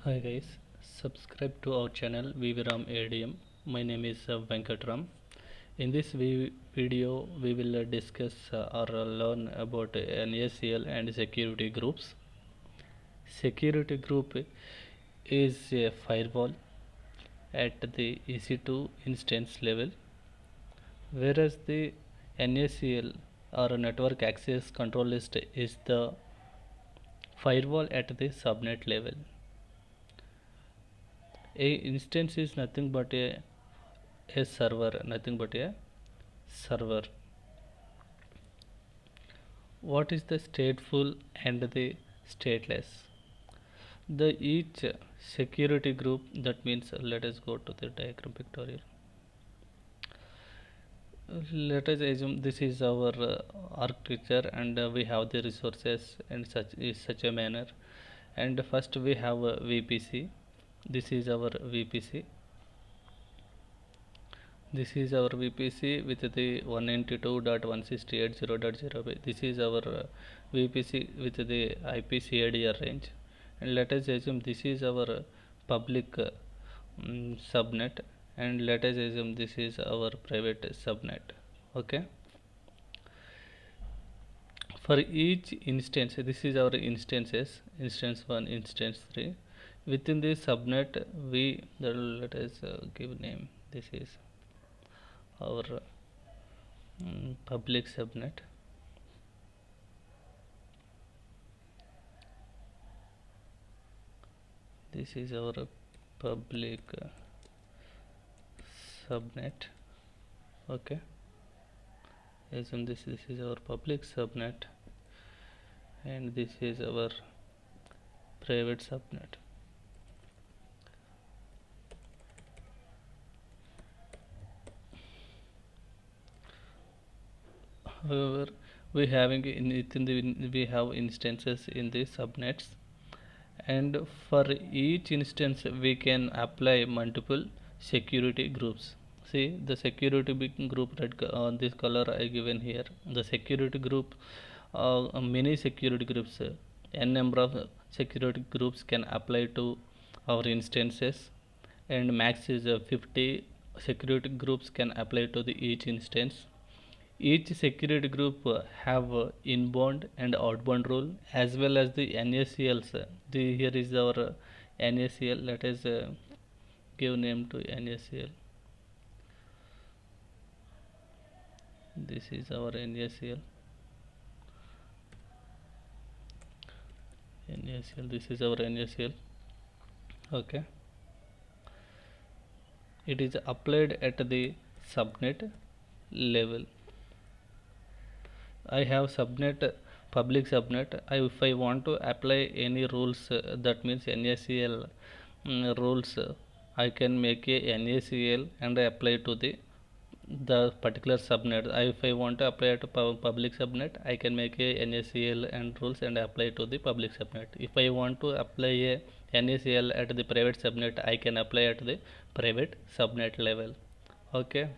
Hi guys, subscribe to our channel VVRAM ADM. My name is Venkatram. In this video, we will discuss or learn about NACL and security groups. Security group is a firewall at the EC2 instance level, whereas the NACL or network access control list is the firewall at the subnet level. A instance is nothing but a server, nothing but a server. What is the stateful and the stateless? The each security group, that means let us go to the diagram pictorial. Let us assume this is our architecture, and we have the resources in such a manner. And first we have a VPC. This is our VPC. This is our VPC with the 192.168.0.0. This is our VPC with the IP CADR range, and let us assume this is our public subnet, and let us assume this is our private subnet. Okay. For each instance, this is our instances: instance 1, instance 3. Within this subnet, let us give name. This is our public subnet. This is our public subnet. Okay, assume this is our public subnet, and this is our private subnet. However, we have instances in the subnets, and for each instance we can apply multiple security groups. See the security group red this color I given here. The security group, many security groups, n number of security groups can apply to our instances, and max is 50 security groups can apply to the each instance. Each security group have inbound and outbound rule, as well as the NACLs. Here is our NACL. Let us give name to NACL. This is our NACL. This is our NACL. Okay. It is applied at the subnet level. I have subnet, public subnet. If I want to apply any rules, that means NACL rules, I can make a NACL and apply to the particular subnet. If I want to apply to public subnet, I can make a NACL and rules and apply to the public subnet. If I want to apply a NACL at the private subnet, I can apply at the private subnet level. Okay.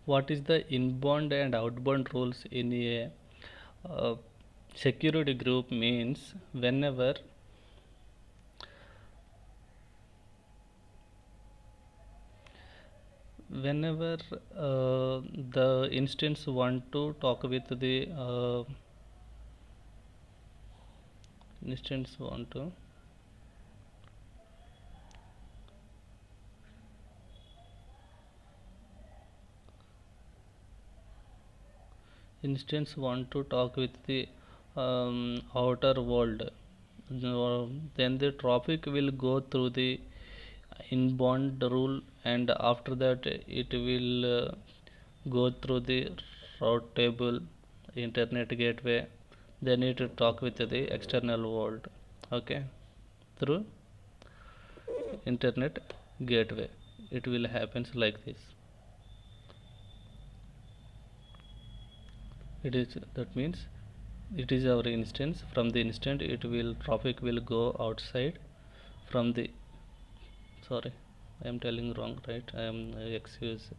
What is the inbound and outbound rules in a security group? Means whenever the instance want to talk with the instance want to talk with the outer world, then the traffic will go through the inbound rule, and after that it will go through the route table internet gateway, then it will talk with the external world. Okay, through internet gateway it will happens like this. That means it is our instance. From the instant traffic will go outside from the, sorry, I am telling wrong, right? I am excuse.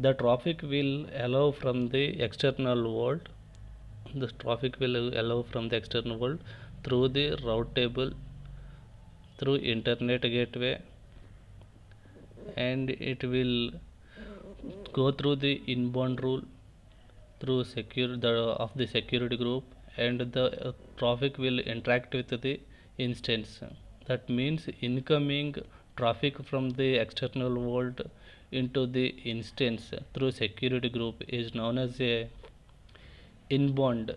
The traffic will allow from the external world. The traffic will allow from the external world through the route table through internet gateway, and it will go through the inbound rule through of the security group, and the traffic will interact with the instance. That means incoming traffic from the external world into the instance through security group is known as a inbound.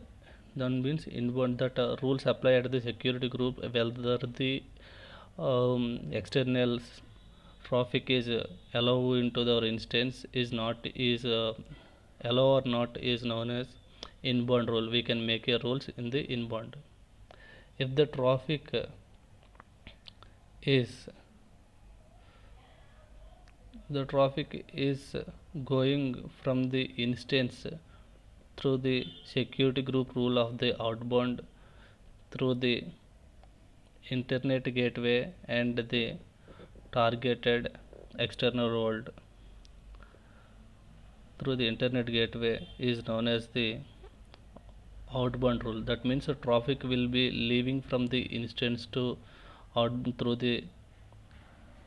That means inbound, that rules apply at the security group whether the external traffic is allow into the instance is not is allow or not is known as inbound rule. We can make a rules in the inbound. If the traffic is going from the instance through the security group rule of the outbound through the internet gateway and the targeted external world through the internet gateway is known as the outbound rule. That means the traffic will be leaving from the instance to out through the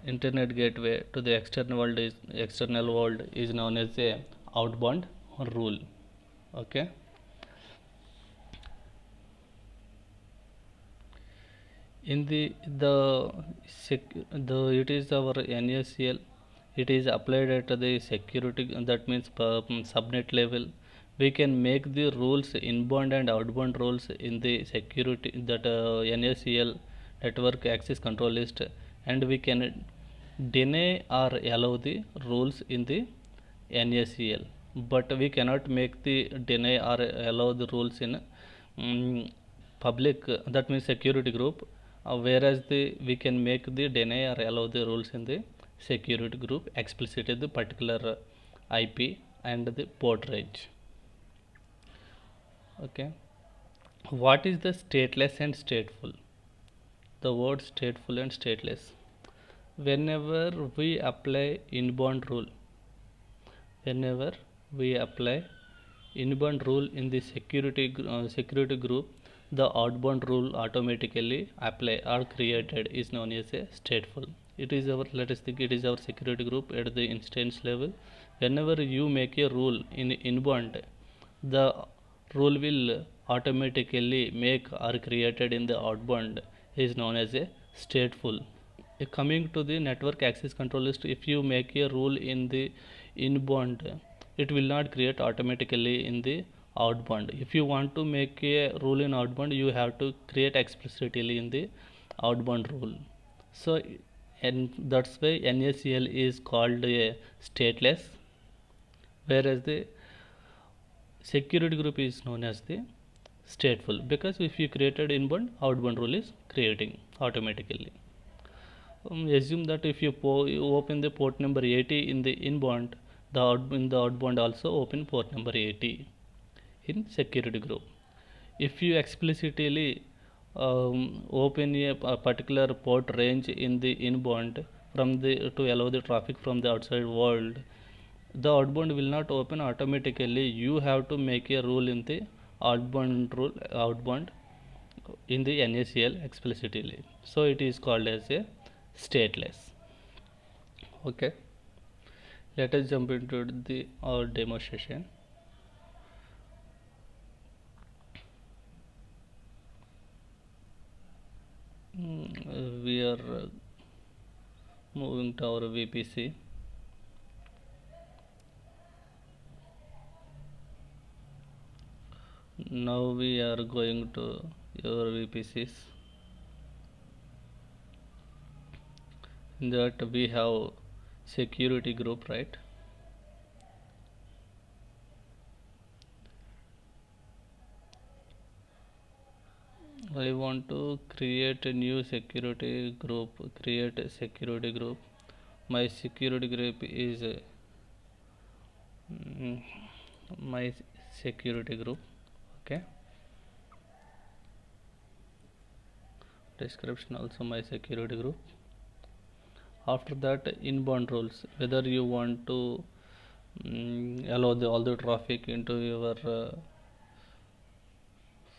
internet gateway to the external world is known as a outbound rule. Okay, in the it is our NACL. It is applied at the security, that means subnet level. We can make the rules inbound and outbound rules in the security, that NACL, network access control list, and we can deny or allow the rules in the NACL, but we cannot make the deny or allow the rules in public, that means security group, whereas we can make the deny or allow the rules in the security group explicitly the particular IP and the port range. Okay, what is the stateless and stateful? The word stateful and stateless. Whenever we apply inbound rule, whenever we apply inbound rule in the security group, the outbound rule automatically apply or created is known as a stateful. It is our, let us think, it is our security group at the instance level. Whenever you make a rule in inbound, the rule will automatically make or created in the outbound is known as a stateful. Coming to the network access control list, if you make a rule in the inbound, it will not create automatically in the outbound. If you want to make a rule in outbound, you have to create explicitly in the outbound rule. So, and that's why NACL is called a stateless, whereas the security group is known as the stateful, because if you created inbound, outbound rule is creating automatically. Assume that if you open the port number 80 in the inbound, in the outbound also open port number 80 in security group. If you explicitly open a particular port range in the inbound from the to allow the traffic from the outside world, the outbound will not open automatically. You have to make a rule in the outbound in the NACL explicitly. So it is called as a stateless. Okay, let us jump into the our demo session. We are moving to our VPC. Now we are going to your VPCs. In that we have security group, right? I want to create a new security group. Create a security group. My security group is my security group. Okay, description also my security group. After that, inbound rules, whether you want to allow all the traffic into your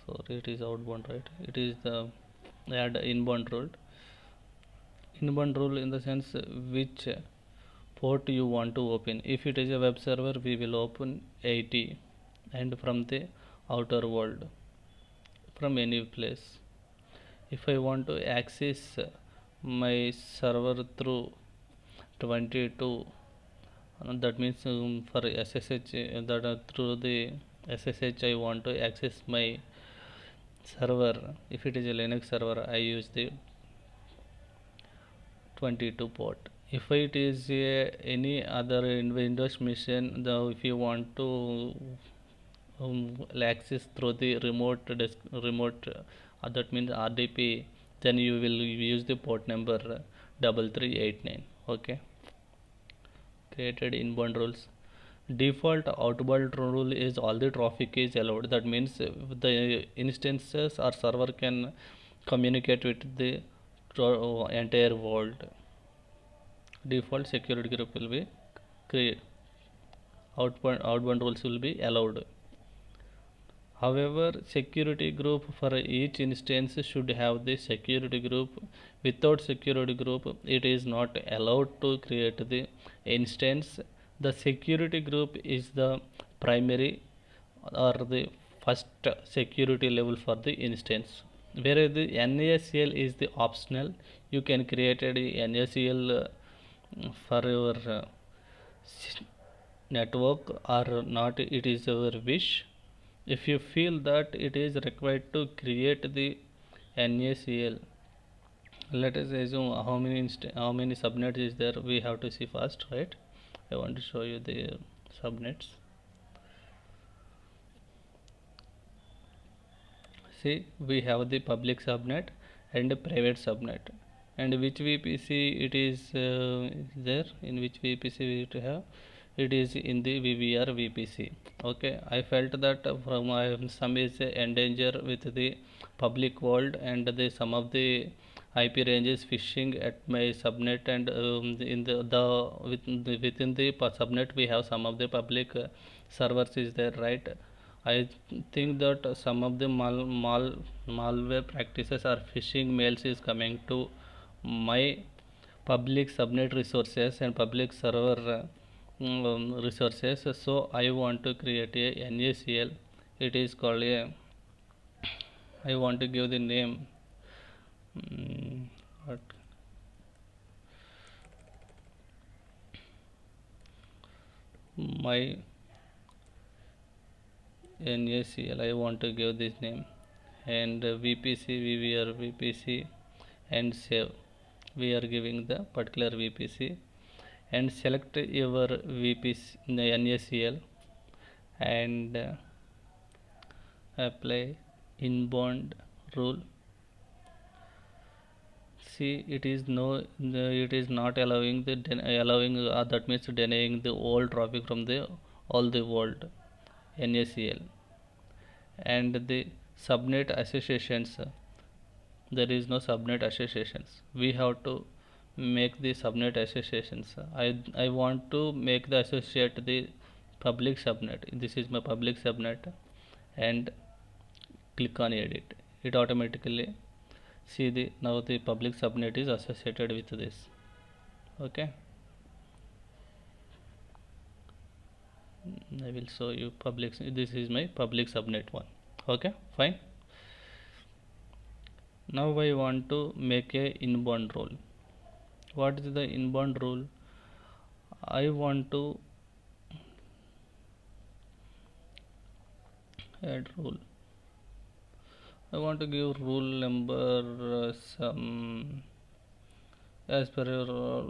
sorry, it is outbound, right? It is the add inbound rule. Inbound rule in the sense which port you want to open. If it is a web server, we will open 80 and from the outer world, from any place. If I want to access my server through 22, that means for SSH, that through the SSH I want to access my server. If it is a Linux server, I use the 22 port. If it is any other Windows machine, if you want to access through the remote, that means RDP, then you will use the port number 3389. Okay, created inbound rules. Default outbound rule is all the traffic is allowed. That means the instances or server can communicate with the entire world. Default security group will be create. Outbound rules will be allowed. However, security group for each instance should have the security group. Without security group, it is not allowed to create the instance. The security group is the primary or the first security level for the instance. Whereas the NACL is the optional. You can create a NACL for your network or not, it is your wish. If you feel that it is required to create the NACL, let us assume how many subnets is there, we have to see first, right? I want to show you the subnets. See, we have the public subnet and private subnet, and which VPC it is there, in which VPC we have, it is in the VVR VPC. Okay, I felt that from some is endanger with the public world, and the some of the IP ranges phishing at my subnet, and in within the subnet we have some of the public servers is there, right? I think that some of the malware practices or phishing mails is coming to my public subnet resources and public server resources. So I want to create a NACL. It is called a, I want to give the name, what, my NACL, I want to give this name, and VPC, VVR VPC, and save. We are giving the particular VPC, and select your VPC NACL, and apply inbound rule. See, it is it is not allowing the allowing, that means denying the all traffic from the all the world NACL. And the subnet associations, there is no subnet associations, we have to make the subnet associations. I want to make the associate the public subnet. This is my public subnet, and click on edit. It automatically see the now the public subnet is associated with this. Okay, I will show you public. This is my public subnet one. Okay, fine. Now I want to make a inbound rule. What is the inbound rule? I want to add rule. I want to give rule number some as per your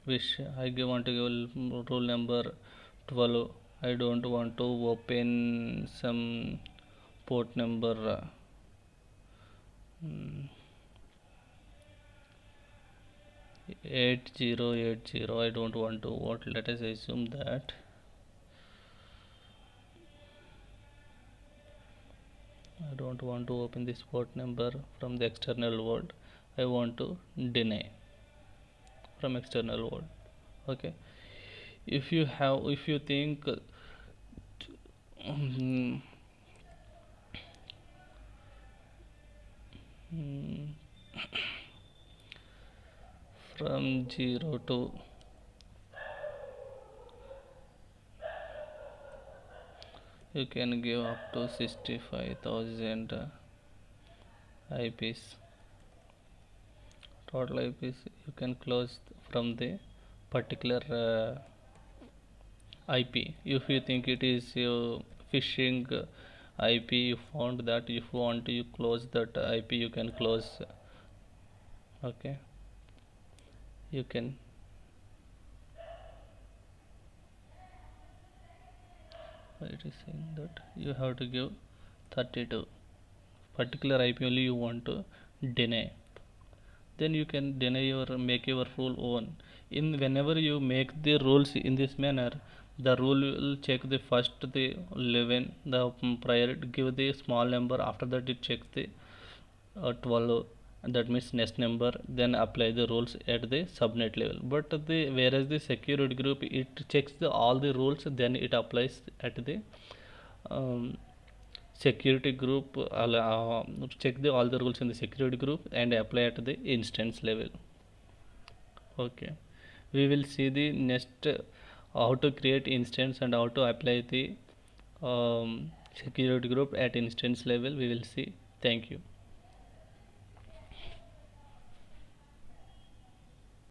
wish. Want to give rule number 12. I don't want to open some port number 8080. I don't want to what, let us assume that I don't want to open this port number from the external world. I want to deny from external world. Okay, if you think um, from 0 to you can give up to 65,000 IPs. Total IPs you can close from the particular IP. If you think it is your phishing IP, you found that if you want to you close that IP, you can close. Okay, you can. It is saying that you have to give 32 particular IP only you want to deny. Then you can deny your make your rule own. In whenever you make the rules in this manner, the rule will check the first the 11 the prior give the small number, after that it checks the 12, and that means next number, then apply the rules at the subnet level. But the whereas the security group it checks the all the rules, then it applies at the um, security group, check the all the rules in the security group and apply at the instance level. Okay, we will see the next how to create instance and how to apply the security group at instance level. We will see. Thank you.